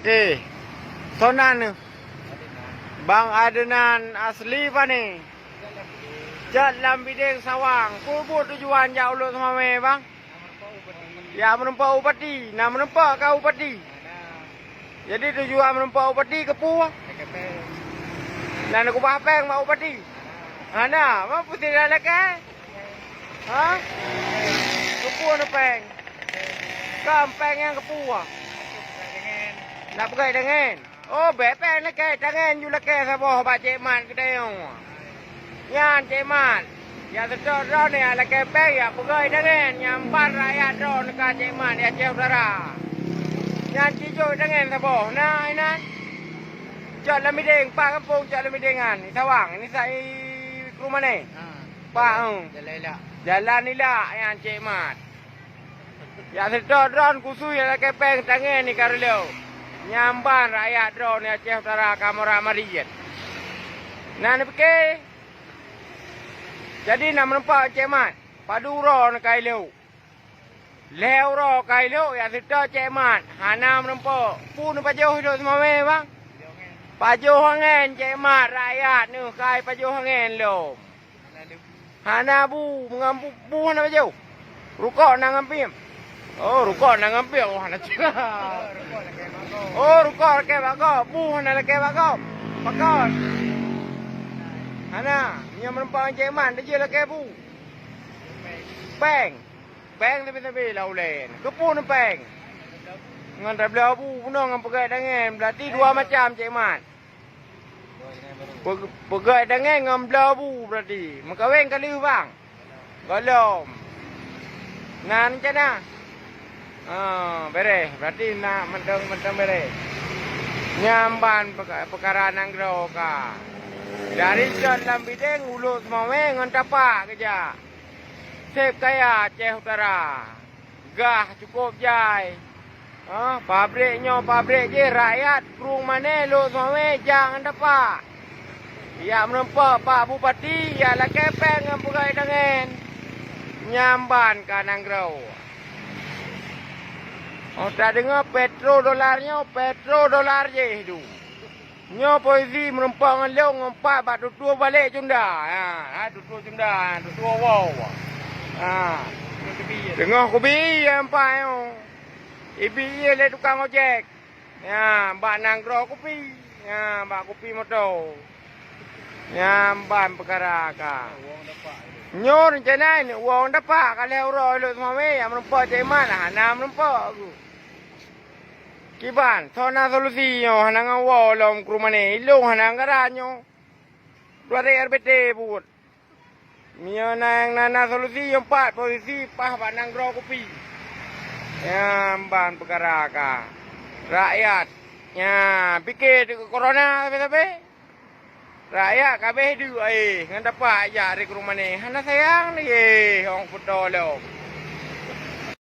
Okey. Sonan ni. Bang Adenan asli apa ni? Jalan Bideng Sawang. Kubur tujuan jauh lu sama me bang. Ya menempa upati. Nak menempa kau upati. Jadi tujuan menempa upati ke Puah. Nak aku bahapeng mak upati. Ana, apa putih dah lekai? Ha? Ke Puah nak peng. Kampeng yang ke Puah. Nak pakai dengan. Oh, bepeng lekai tangan you lekai sabo ba cik mat kedai ông. Yan cik mat. Ya sedot ro ni lekai peng ya pakai dengan nyambar rakyat ro dekat cik mat ya cik utara. Yan cijo dengan sabo. Nah, inan. Jat lamideng pak kampung jat lamidengan ni Sawang. Ini saya ke rumah ni. Pak. Jalan ni lah yang cik mat. Ya sedot ron kusu ya lekai peng tangan ni karelo. Nyamban rakyat drone Aceh Utara Kamara Marijet. Nah ni fikir. Jadi nak menempat Cik Mat. Padu ro nak kai leu. Leu ro kai leu ya sita Cik Mat. Hana menempat. Pun pajuh hidup semua me bang. Pajuh hangen Cik Mat rakyat ni kai pajuh hangen lo. Hana bu mengampu bu hana pajuh. Rukok nang ngampim. Oh, rukok nang ngampim. Oh, hana cakap. Oh, rukor ke bago. Buh na lagi bago. Bakor. Ana, nya menempa Cik Man dia lagi bu. Peng. Peng tapi laulen. Kepun peng. Ngan dah belah bu puno ngan pegai dengan. Berarti dua macam Cik Man. Pegai dengan ngan belah bu berarti. Makaweng kali bang. Golom. Ngan macam mana? Beres. Berarti nak mentang beres. Nyamban perkara nanggro ka. Dari dalam bidang ulu semua ngan tapak kerja. Sep kaya Aceh Utara. Gah cukup jai. Pabrik je rakyat kurung mana lu semua jangan tapak. Ya menempa Pak Bupati ya lah kepeng ngan pegai dengan. Nyamban ka nanggro. Oh, tak dengar petrodolar je tu. Nyo polisi menumpang dengan leung ngompat bak tutua balik cunda. Tutua cunda, tutua wow. Dengar kopi ampai yo. Ibi le tukang ojek. Bak nanggro kopi. Bak kopi motor. Ban perkara ka. Nyo rencana ni wong dapat kalau ro elok semua me yang menempa Cik Mat lah. Hana menempa aku. Kiban, sona solusi yo hanang wo lom ke rumah ni. Ilung hanang karanyo. Dua RBT buat. Mio nana solusi yo 4 posisi pah banang ro kopi. Ban perkara ka. Rakyat. Fikir corona tapi. Rakyat kabeh du ngan dapat aja dari ke rumah ni. Hana sayang ni orang foto lo.